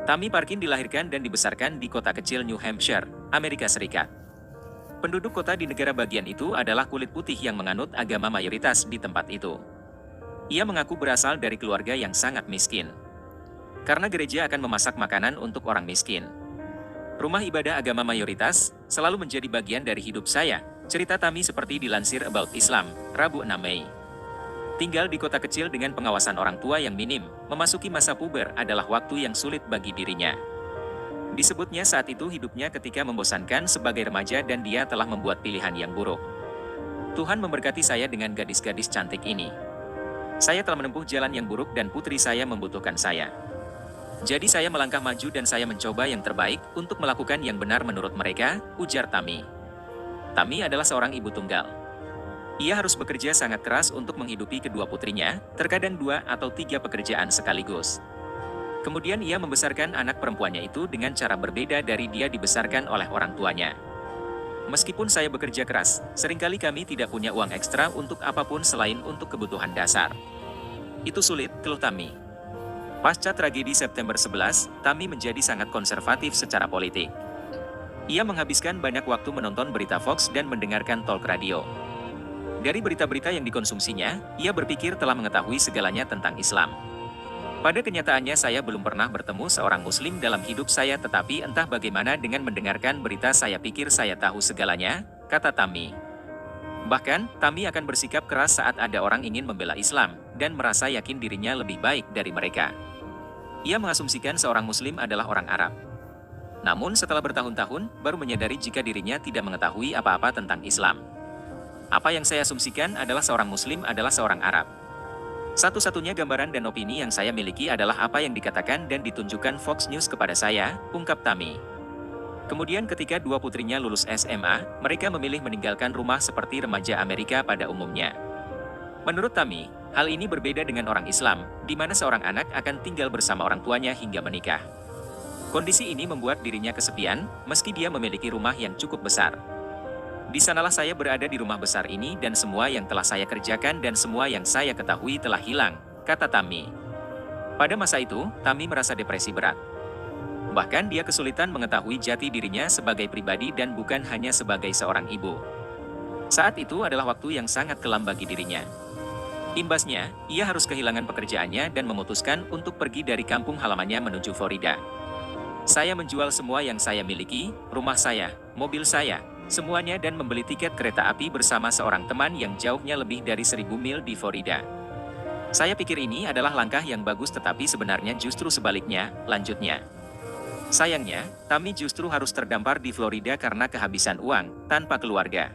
Tammy Parkin dilahirkan dan dibesarkan di kota kecil New Hampshire, Amerika Serikat. Penduduk kota di negara bagian itu adalah kulit putih yang menganut agama mayoritas di tempat itu. Ia mengaku berasal dari keluarga yang sangat miskin. Karena gereja akan memasak makanan untuk orang miskin. Rumah ibadah agama mayoritas selalu menjadi bagian dari hidup saya, cerita Tammy seperti dilansir About Islam, Rabu 6 Mei. Tinggal di kota kecil dengan pengawasan orang tua yang minim, memasuki masa puber adalah waktu yang sulit bagi dirinya. Disebutnya saat itu hidupnya ketika membosankan sebagai remaja dan dia telah membuat pilihan yang buruk. Tuhan memberkati saya dengan gadis-gadis cantik ini. Saya telah menempuh jalan yang buruk dan putri saya membutuhkan saya. Jadi saya melangkah maju dan saya mencoba yang terbaik untuk melakukan yang benar menurut mereka, ujar Tammy. Tammy adalah seorang ibu tunggal. Ia harus bekerja sangat keras untuk menghidupi kedua putrinya, terkadang 2 atau 3 pekerjaan sekaligus. Kemudian ia membesarkan anak perempuannya itu dengan cara berbeda dari dia dibesarkan oleh orang tuanya. Meskipun saya bekerja keras, seringkali kami tidak punya uang ekstra untuk apapun selain untuk kebutuhan dasar. Itu sulit, keluh Tammy. Pasca tragedi September 11, Tammy menjadi sangat konservatif secara politik. Ia menghabiskan banyak waktu menonton berita Fox dan mendengarkan talk radio. Dari berita-berita yang dikonsumsinya, ia berpikir telah mengetahui segalanya tentang Islam. Pada kenyataannya saya belum pernah bertemu seorang muslim dalam hidup saya, tetapi entah bagaimana dengan mendengarkan berita saya pikir saya tahu segalanya, kata Tammy. Bahkan, Tammy akan bersikap keras saat ada orang ingin membela Islam, dan merasa yakin dirinya lebih baik dari mereka. Ia mengasumsikan seorang muslim adalah orang Arab. Namun setelah bertahun-tahun, baru menyadari jika dirinya tidak mengetahui apa-apa tentang Islam. Apa yang saya asumsikan adalah seorang muslim adalah seorang Arab. Satu-satunya gambaran dan opini yang saya miliki adalah apa yang dikatakan dan ditunjukkan Fox News kepada saya, ungkap Tammy. Kemudian ketika 2 putrinya lulus SMA, mereka memilih meninggalkan rumah seperti remaja Amerika pada umumnya. Menurut Tammy, hal ini berbeda dengan orang Islam, di mana seorang anak akan tinggal bersama orang tuanya hingga menikah. Kondisi ini membuat dirinya kesepian, meski dia memiliki rumah yang cukup besar. Di sanalah saya berada di rumah besar ini dan semua yang telah saya kerjakan dan semua yang saya ketahui telah hilang, kata Tammy. Pada masa itu, Tammy merasa depresi berat. Bahkan dia kesulitan mengetahui jati dirinya sebagai pribadi dan bukan hanya sebagai seorang ibu. Saat itu adalah waktu yang sangat kelam bagi dirinya. Imbasnya, ia harus kehilangan pekerjaannya dan memutuskan untuk pergi dari kampung halamannya menuju Florida. Saya menjual semua yang saya miliki, rumah saya, mobil saya, semuanya dan membeli tiket kereta api bersama seorang teman yang jauhnya lebih dari 1000 mil di Florida. Saya pikir ini adalah langkah yang bagus tetapi sebenarnya justru sebaliknya, lanjutnya. Sayangnya, Tammy justru harus terdampar di Florida karena kehabisan uang, tanpa keluarga.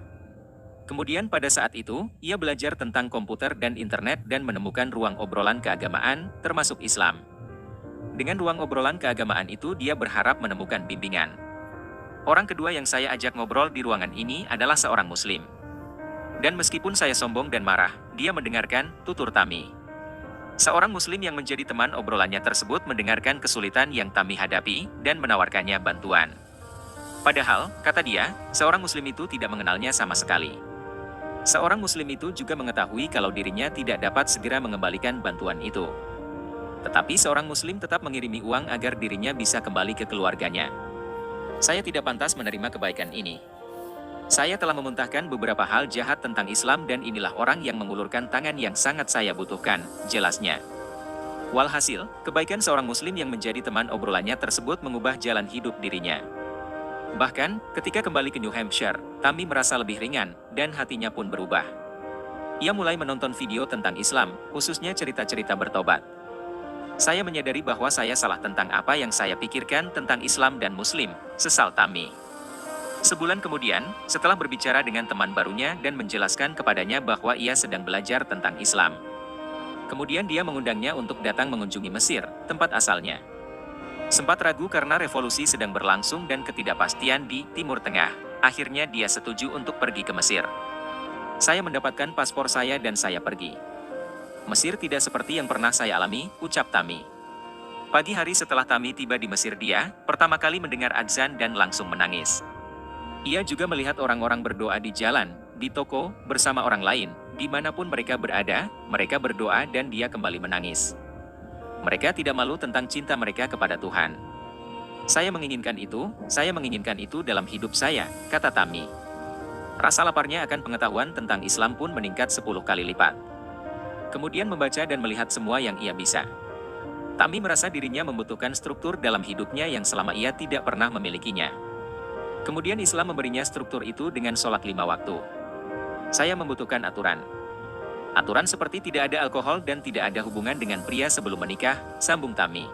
Kemudian pada saat itu, ia belajar tentang komputer dan internet dan menemukan ruang obrolan keagamaan, termasuk Islam. Dengan ruang obrolan keagamaan itu dia berharap menemukan bimbingan. Orang kedua yang saya ajak ngobrol di ruangan ini adalah seorang muslim. Dan meskipun saya sombong dan marah, dia mendengarkan, tutur Tammy. Seorang muslim yang menjadi teman obrolannya tersebut mendengarkan kesulitan yang Tammy hadapi, dan menawarkannya bantuan. Padahal, kata dia, seorang muslim itu tidak mengenalnya sama sekali. Seorang muslim itu juga mengetahui kalau dirinya tidak dapat segera mengembalikan bantuan itu. Tetapi seorang muslim tetap mengirimi uang agar dirinya bisa kembali ke keluarganya. Saya tidak pantas menerima kebaikan ini. Saya telah memuntahkan beberapa hal jahat tentang Islam dan inilah orang yang mengulurkan tangan yang sangat saya butuhkan, jelasnya. Walhasil, kebaikan seorang muslim yang menjadi teman obrolannya tersebut mengubah jalan hidup dirinya. Bahkan, ketika kembali ke New Hampshire, Tammy merasa lebih ringan, dan hatinya pun berubah. Ia mulai menonton video tentang Islam, khususnya cerita-cerita bertobat. Saya menyadari bahwa saya salah tentang apa yang saya pikirkan tentang Islam dan Muslim, sesal Tammy. Sebulan kemudian, setelah berbicara dengan teman barunya dan menjelaskan kepadanya bahwa ia sedang belajar tentang Islam. Kemudian dia mengundangnya untuk datang mengunjungi Mesir, tempat asalnya. Sempat ragu karena revolusi sedang berlangsung dan ketidakpastian di Timur Tengah, akhirnya dia setuju untuk pergi ke Mesir. Saya mendapatkan paspor saya dan saya pergi. Mesir tidak seperti yang pernah saya alami, ucap Tammy. Pagi hari setelah Tammy tiba di Mesir dia, pertama kali mendengar adzan dan langsung menangis. Ia juga melihat orang-orang berdoa di jalan, di toko, bersama orang lain, dimanapun mereka berada, mereka berdoa dan dia kembali menangis. Mereka tidak malu tentang cinta mereka kepada Tuhan. Saya menginginkan itu dalam hidup saya, kata Tammy. Rasa laparnya akan pengetahuan tentang Islam pun meningkat 10 kali lipat. Kemudian membaca dan melihat semua yang ia bisa. Tammy merasa dirinya membutuhkan struktur dalam hidupnya yang selama ia tidak pernah memilikinya. Kemudian Islam memberinya struktur itu dengan sholat 5 waktu. Saya membutuhkan aturan. Aturan seperti tidak ada alkohol dan tidak ada hubungan dengan pria sebelum menikah, sambung Tammy.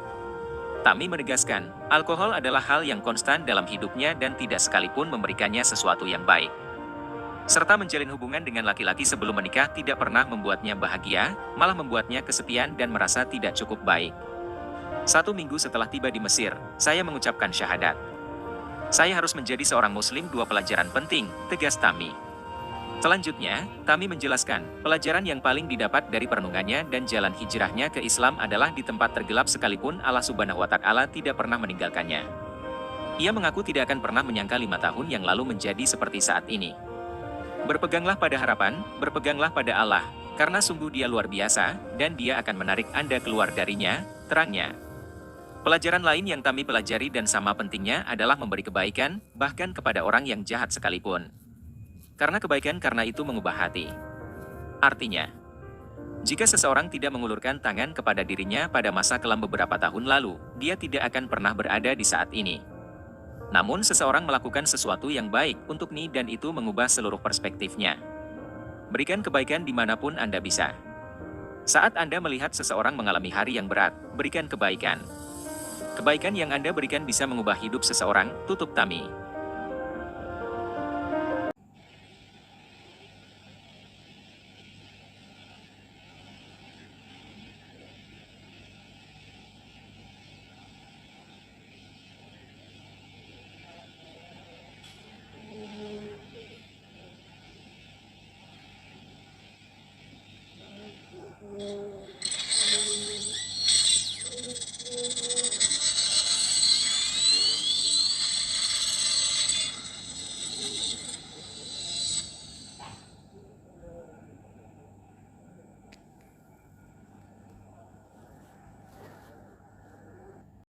Tammy menegaskan, alkohol adalah hal yang konstan dalam hidupnya dan tidak sekalipun memberikannya sesuatu yang baik. Serta menjalin hubungan dengan laki-laki sebelum menikah tidak pernah membuatnya bahagia, malah membuatnya kesepian dan merasa tidak cukup baik. 1 minggu setelah tiba di Mesir, saya mengucapkan syahadat. Saya harus menjadi seorang muslim, 2 pelajaran penting, tegas Tammy. Selanjutnya, Tammy menjelaskan, pelajaran yang paling didapat dari perenungannya dan jalan hijrahnya ke Islam adalah di tempat tergelap sekalipun Allah Subhanahu wa Ta'ala tidak pernah meninggalkannya. Ia mengaku tidak akan pernah menyangka 5 tahun yang lalu menjadi seperti saat ini. Berpeganglah pada harapan, berpeganglah pada Allah, karena sungguh Dia luar biasa, dan Dia akan menarik Anda keluar darinya, terangnya. Pelajaran lain yang Tammy pelajari dan sama pentingnya adalah memberi kebaikan, bahkan kepada orang yang jahat sekalipun. Karena kebaikan karena itu mengubah hati. Artinya, jika seseorang tidak mengulurkan tangan kepada dirinya pada masa kelam beberapa tahun lalu, dia tidak akan pernah berada di saat ini. Namun seseorang melakukan sesuatu yang baik untuk Ni dan itu mengubah seluruh perspektifnya. Berikan kebaikan dimanapun Anda bisa. Saat Anda melihat seseorang mengalami hari yang berat, berikan kebaikan. Kebaikan yang Anda berikan bisa mengubah hidup seseorang, tutup Tammy.